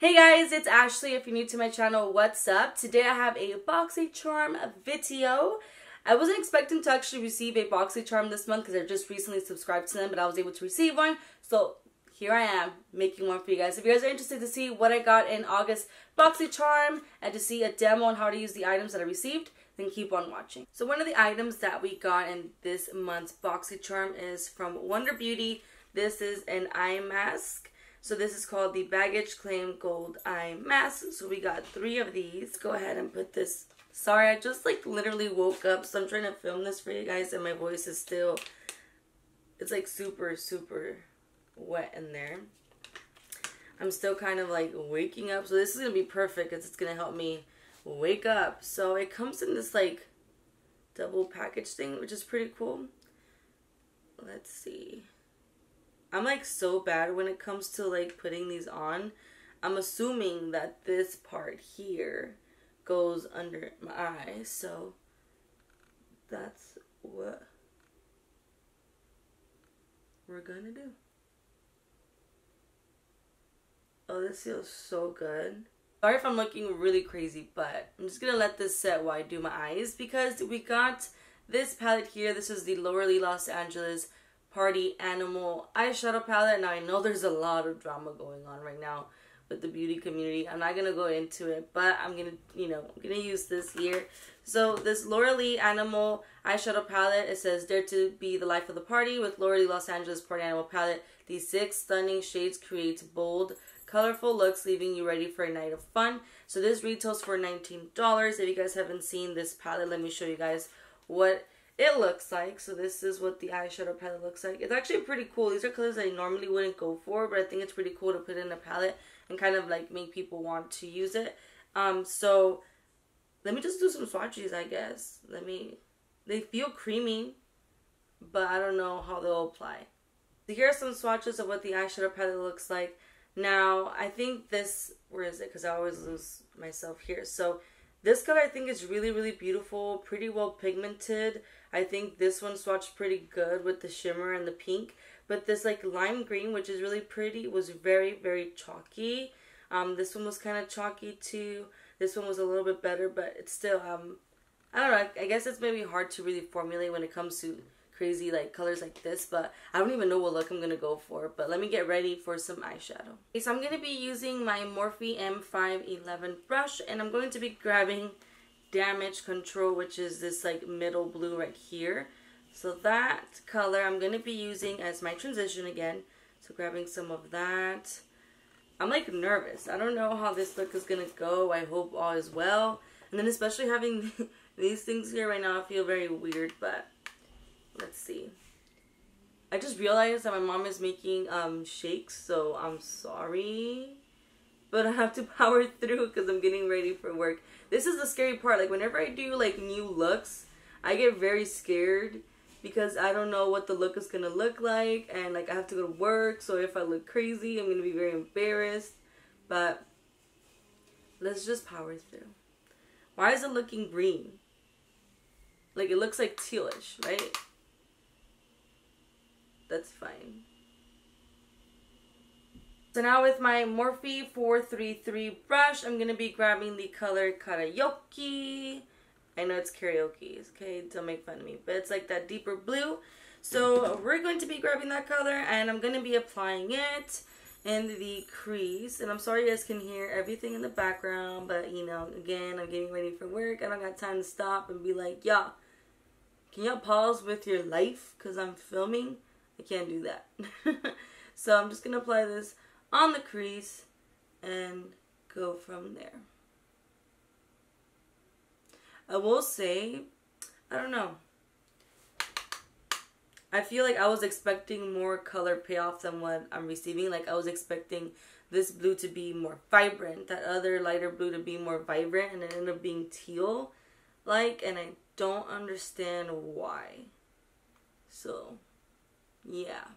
Hey guys, it's Ashley. If you're new to my channel, what's up? Today I have a BoxyCharm video. I wasn't expecting to actually receive a BoxyCharm this month because I just recently subscribed to them, but I was able to receive one. So here I am making one for you guys. If you guys are interested to see what I got in August BoxyCharm and to see a demo on how to use the items that I received, then keep on watching. So one of the items that we got in this month's BoxyCharm is from Wonder Beauty. This is an eye mask. So this is called the Baggage Claim Gold Eye Mask. So we got 3 of these. Let's go ahead and put this. Sorry, I just literally woke up, so I'm trying to film this for you guys, and my voice is still, it's like super wet in there. I'm still kind of waking up, so this is gonna be perfect because it's gonna help me wake up. So it comes in this double package thing, which is pretty cool. Let's see. I'm so bad when it comes to putting these on. I'm assuming that this part here goes under my eye, so that's what we're gonna do. Oh, this feels so good. Sorry if I'm looking really crazy, but I'm just gonna let this set while I do my eyes because we got this palette here. This is the Laura Los Angeles Party Animal eyeshadow palette. Now I know there's a lot of drama going on right now with the beauty community. I'm not gonna go into it, but I'm gonna, I'm gonna use this here. So this Laura Lee Animal eyeshadow palette, it says dare to be the life of the party with Laura Lee Los Angeles Party Animal palette. These 6 stunning shades create bold, colorful looks, leaving you ready for a night of fun. So this retails for $19. If you guys haven't seen this palette, let me show you guys what it looks like. So this is what the eyeshadow palette looks like. It's actually pretty cool. These are colors I normally wouldn't go for, but I think it's pretty cool to put in a palette and kind of make people want to use it. So let me just do some swatches, I guess. They feel creamy, but I don't know how they'll apply. So here are some swatches of what the eyeshadow palette looks like. Now, I think this, where is it? Because I always lose myself here. So this color I think is really beautiful, pretty well pigmented. I think this one swatched pretty good with the shimmer and the pink. But this lime green, which is really pretty, was very chalky. This one was kind of chalky too. This one was a little bit better, but it's still, I don't know, I guess it's maybe hard to really formulate when it comes to crazy colors like this, but I don't even know what look I'm gonna go for. But let me get ready for some eyeshadow. Okay, so I'm gonna be using my Morphe M511 brush, and I'm going to be grabbing Damage Control, which is this middle blue right here. So that color I'm gonna be using as my transition again. So grabbing some of that. I'm nervous. I don't know how this look is gonna go. I hope all is well. And then especially having these things here right now, I feel very weird, but let's see. I just realized that my mom is making shakes, so I'm sorry. But I have to power through because I'm getting ready for work. This is the scary part. Whenever I do new looks, I get very scared because I don't know what the look is going to look like. And I have to go to work, so if I look crazy, I'm going to be very embarrassed. But let's just power through. Why is it looking green? It looks tealish, right? That's fine. So now with my Morphe 433 brush, I'm going to be grabbing the color Karaoke. I know it's karaoke, okay? Don't make fun of me. But it's that deeper blue. So we're going to be grabbing that color, and I'm going to be applying it in the crease. And I'm sorry you guys can hear everything in the background, but again, I'm getting ready for work. I don't got time to stop and be like, y'all, can y'all pause with your life because I'm filming? I can't do that. So I'm just going to apply this on the crease and go from there. I will say, I don't know. I feel I was expecting more color payoff than what I'm receiving. I was expecting this blue to be more vibrant, that other lighter blue to be more vibrant, and it ended up being teal and I don't understand why. So yeah.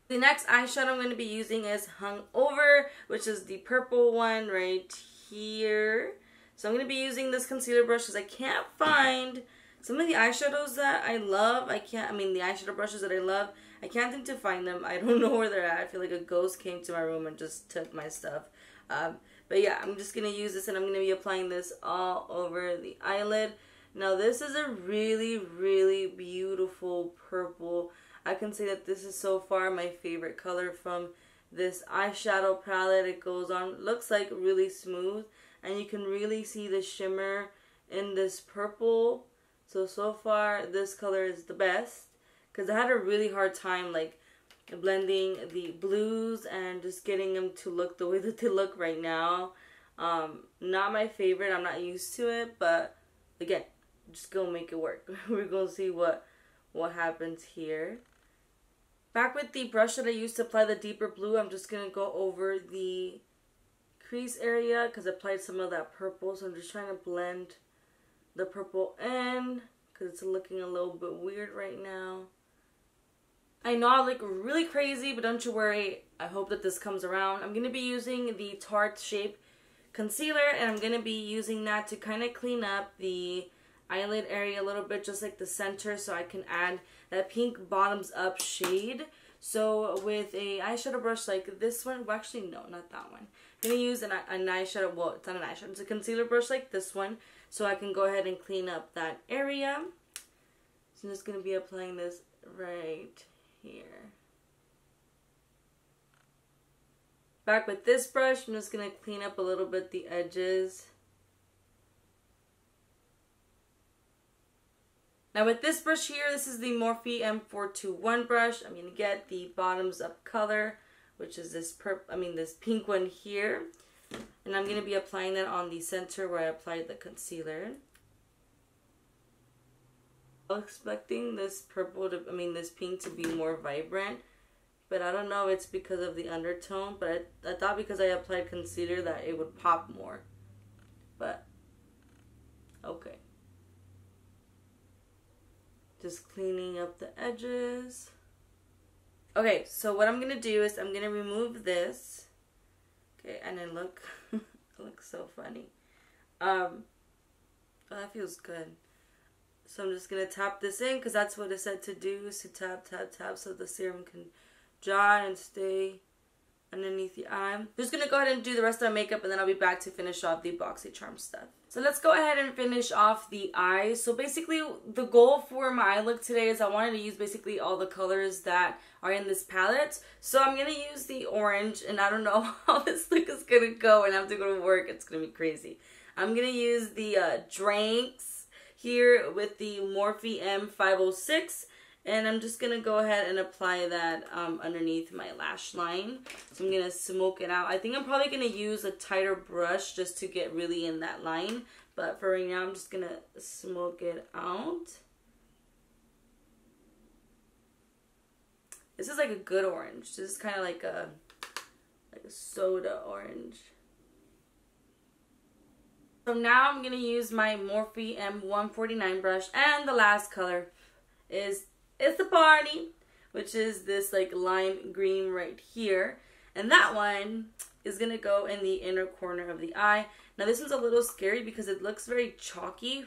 The next eyeshadow I'm going to be using is Hungover, which is the purple one right here. So I'm going to be using this concealer brush because I can't find some of the eyeshadows that I love. The eyeshadow brushes that I love, I can't seem to find them. I don't know where they're at. I feel like a ghost came to my room and just took my stuff. But yeah, I'm just going to use this and I'm going to be applying this all over the eyelid. Now this is a really, really beautiful purple. I can say that this is so far my favorite color from this eyeshadow palette. It goes on, looks like really smooth, and you can really see the shimmer in this purple. So far this color is the best, because I had a really hard time like blending the blues and just getting them to look the way that they look right now. Not my favorite. I'm not used to it, but again, just gonna make it work. We're gonna see what happens here. Back with the brush that I used to apply the deeper blue, I'm just gonna go over the crease area because I applied some of that purple. So I'm just trying to blend the purple in because it's looking a little bit weird right now. I know I look really crazy, but don't you worry. I hope that this comes around. I'm gonna be using the Tarte Shape concealer, and I'm gonna be using that to kind of clean up the eyelid area a little bit, just like the center, so I can add that pink bottoms up shade. So with a eyeshadow brush like this one, well actually no, not that one. I'm going to use an eyeshadow, well it's not an eyeshadow, it's a concealer brush like this one, so I can go ahead and clean up that area. So I'm just going to be applying this right here. Back with this brush, I'm just going to clean up a little bit the edges. Now with this brush here, this is the Morphe M421 brush. I'm going to get the bottoms up color, which is this this pink one here. And I'm going to be applying that on the center where I applied the concealer. I was expecting this purple to, this pink to be more vibrant, but I don't know if it's because of the undertone, but I thought because I applied concealer that it would pop more. But okay. Just cleaning up the edges. Okay, so what I'm going to do is I'm going to remove this. Okay, and then look. It looks so funny. Oh, that feels good. So I'm just going to tap this in because that's what it said to do, is to tap, tap, tap so the serum can dry and stay underneath the eye. I'm just going to go ahead and do the rest of my makeup, and then I'll be back to finish off the Boxy Charm stuff. So let's go ahead and finish off the eyes. So basically the goal for my eye look today is I wanted to use basically all the colors that are in this palette. So I'm going to use the orange, and I don't know how this look is going to go, and I have to go to work. It's going to be crazy. I'm going to use the Drinks here with the Morphe M506. And I'm just going to go ahead and apply that underneath my lash line. So I'm going to smoke it out. I think I'm probably going to use a tighter brush just to get really in that line. But for right now, I'm just going to smoke it out. This is like a good orange. This is kind of like a soda orange. So now I'm going to use my Morphe M149 brush. And the last color is It's the Party, which is this like lime green right here. And that one is going to go in the inner corner of the eye. Now this one's a little scary because it looks very chalky.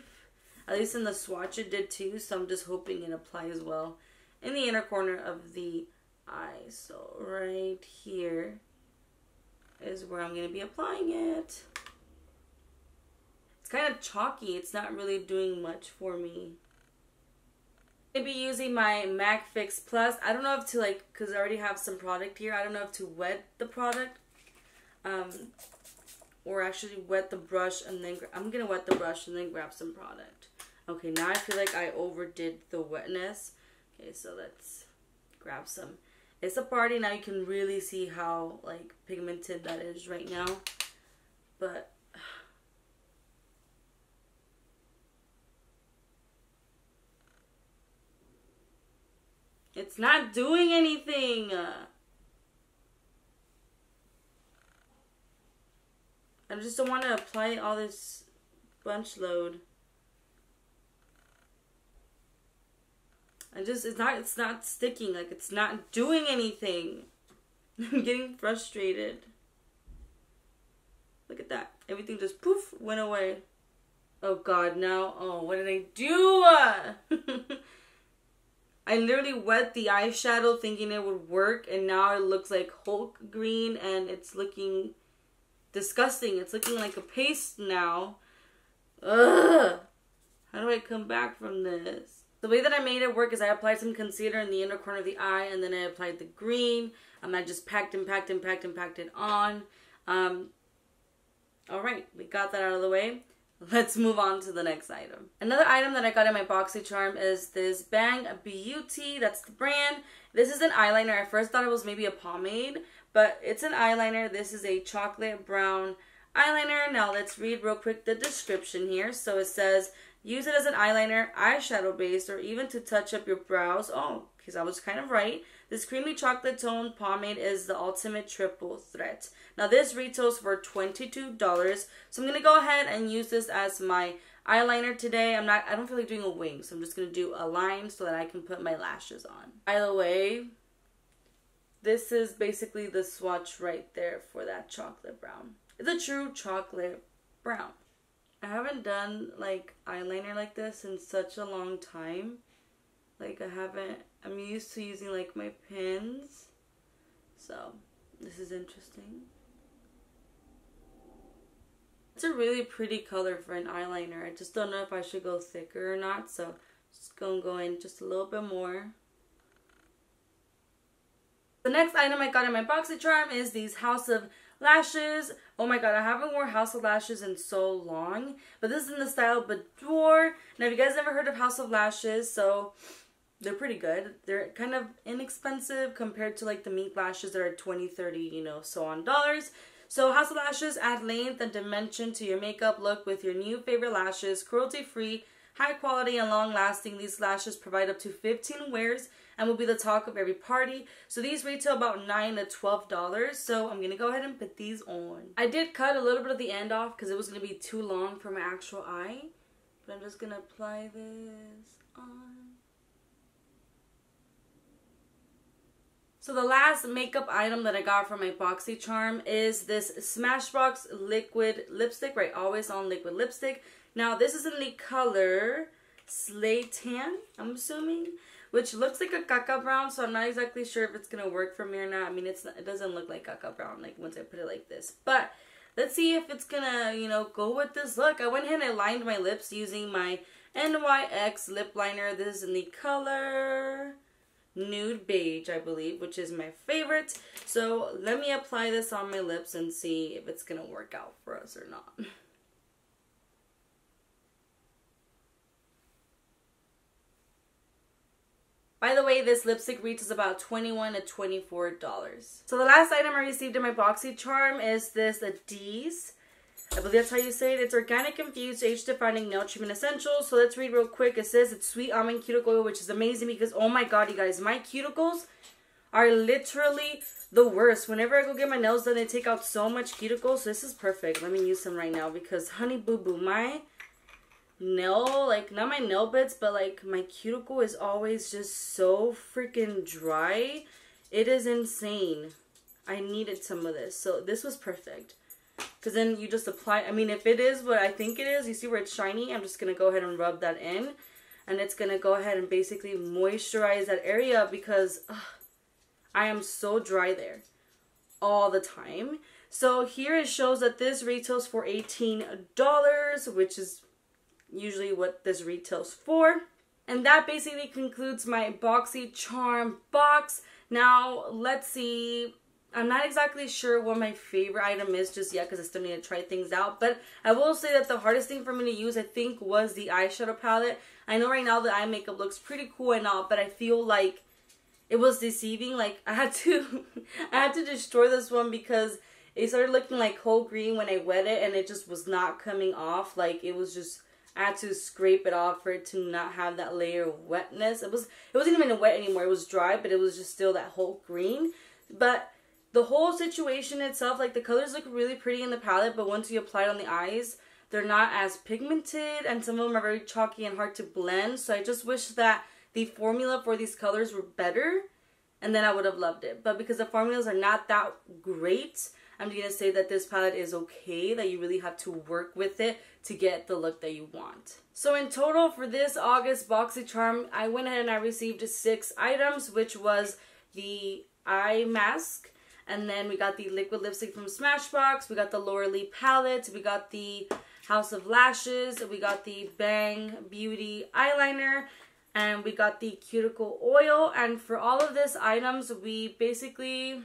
At least in the swatch it did too. So I'm just hoping it applies well in the inner corner of the eye. So right here is where I'm going to be applying it. It's kind of chalky. It's not really doing much for me. I'm going to be using my MAC Fix Plus. I don't know if to because I already have some product here. I don't know if to wet the product. Or actually wet the brush and then, I'm going to wet the brush and then grab some product. Okay, now I feel like I overdid the wetness. Okay, so let's grab some. It's a Party. Now you can really see how pigmented that is right now. But it's not doing anything. I just don't want to apply all this bunch load. It's not sticking. It's not doing anything. I'm getting frustrated. Look at that. Everything just poof, went away. Oh God, now. Oh, what did I do? I literally wet the eyeshadow thinking it would work, and now it looks like Hulk green, and it's looking disgusting. It's looking like a paste now. Ugh. How do I come back from this? The way that I made it work is I applied some concealer in the inner corner of the eye, and then I applied the green. I just packed it on. Alright, we got that out of the way. Let's move on to the next item. Another item that I got in my BoxyCharm is this Bang Beauty. That's the brand. This is an eyeliner. I first thought it was maybe a pomade, but it's an eyeliner. This is a chocolate brown eyeliner. Now let's read real quick the description here. So it says, use it as an eyeliner, eyeshadow base, or even to touch up your brows. Oh, because I was kind of right. This creamy chocolate toned pomade is the ultimate triple threat. Now this retails for $22. So I'm going to go ahead and use this as my eyeliner today. I don't feel like doing a wing, so I'm just going to do a line so that I can put my lashes on. By the way, this is basically the swatch right there for that chocolate brown. It's a true chocolate brown. I haven't done like eyeliner like this in such a long time. Like I'm used to using like my pins. So this is interesting. It's a really pretty color for an eyeliner. I just don't know if I should go thicker or not. So just gonna go in just a little bit more. The next item I got in my BoxyCharm is these House of Lashes. Oh my god, I haven't worn House of Lashes in so long. But this is in the style Boudoir. Now, if you guys never heard of House of Lashes, so they're pretty good. They're kind of inexpensive compared to like the mink lashes that are 20, 30, you know, so on dollars. So House of Lashes add length and dimension to your makeup look with your new favorite lashes. Cruelty-free, high quality, and long lasting. These lashes provide up to 15 wears and will be the talk of every party. So these retail about $9 to $12. So I'm going to go ahead and put these on. I did cut a little bit of the end off because it was going to be too long for my actual eye. But I'm just going to apply this on. So the last makeup item that I got from my BoxyCharm is this Smashbox liquid lipstick, right? Always on liquid lipstick. Now this is in the color Slay Tan, I'm assuming, which looks like a caca brown, so I'm not exactly sure if it's going to work for me or not. I mean, it doesn't look like caca brown, like once I put it like this. But let's see if it's going to, you know, go with this look. I went ahead and I lined my lips using my NYX lip liner. This is in the color Nude Beige, I believe, which is my favorite. So let me apply this on my lips and see if it's going to work out for us or not. By the way, this lipstick retails about $21 to $24. So the last item I received in my BoxyCharm is this Adiz. I believe that's how you say it. It's organic infused age-defining nail treatment essentials. So let's read real quick. It says it's sweet almond cuticle oil, which is amazing because, oh my god, you guys, my cuticles are literally the worst. Whenever I go get my nails done, they take out so much cuticles. So this is perfect. Let me use some right now because, honey boo boo, my nail, like, not my nail bits, but like my cuticle is always just so freaking dry. It is insane. I needed some of this. So this was perfect. Because then you just apply, I mean, if it is what I think it is, you see where it's shiny, I'm just going to go ahead and rub that in. And it's going to go ahead and basically moisturize that area because I am so dry there all the time. So here it shows that this retails for $18, which is usually what this retails for. And that basically concludes my BoxyCharm box. Now, let's see. I'm not exactly sure what my favorite item is just yet because I still need to try things out. But I will say that the hardest thing for me to use, I think, was the eyeshadow palette. I know right now the eye makeup looks pretty cool and all, but I feel like it was deceiving. Like, I had to destroy this one because it started looking like whole green when I wet it and it just was not coming off. Like, it was just, I had to scrape it off for it to not have that layer of wetness. It wasn't even wet anymore. It was dry, but it was just still that whole green. But the whole situation itself, like the colors look really pretty in the palette, but once you apply it on the eyes, they're not as pigmented and some of them are very chalky and hard to blend. So I just wish that the formula for these colors were better and then I would have loved it. But because the formulas are not that great, I'm gonna say that this palette is okay, that you really have to work with it to get the look that you want. So in total for this August BoxyCharm, I went ahead and I received 6 items, which was the eye mask, and then we got the liquid lipstick from Smashbox, we got the Laura Lee palette, we got the House of Lashes, we got the Bang Beauty eyeliner, and we got the cuticle oil. And for all of these items, we basically,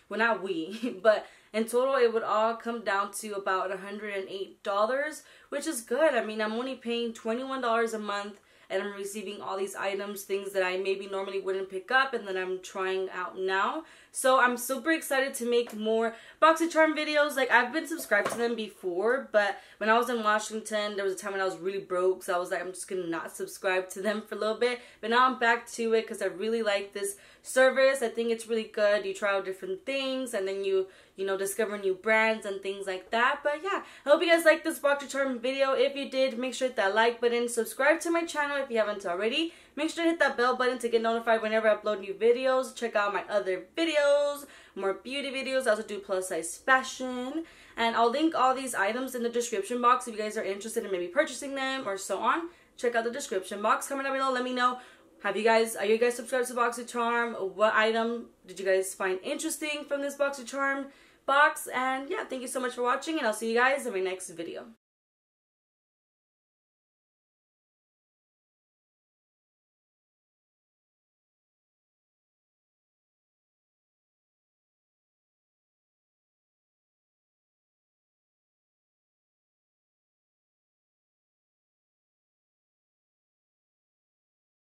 well, not we, but in total it would all come down to about $108, which is good. I mean, I'm only paying $21 a month, and I'm receiving all these items, things that I maybe normally wouldn't pick up and that I'm trying out now. So I'm super excited to make more BoxyCharm videos. Like, I've been subscribed to them before, but when I was in Washington, there was a time when I was really broke, so I was like, I'm just gonna not subscribe to them for a little bit. But now I'm back to it because I really like this service. I think it's really good. You try out different things, and then you know, discover new brands and things like that. But yeah, I hope you guys liked this BoxyCharm video. If you did, make sure to hit that like button, subscribe to my channel if you haven't already. Make sure to hit that bell button to get notified whenever I upload new videos. Check out my other videos, more beauty videos. I also do plus size fashion. And I'll link all these items in the description box if you guys are interested in maybe purchasing them or so on. Check out the description box. Comment down below. Let me know. Are you guys subscribed to BoxyCharm? What item did you guys find interesting from this BoxyCharm box? And yeah, thank you so much for watching, and I'll see you guys in my next video.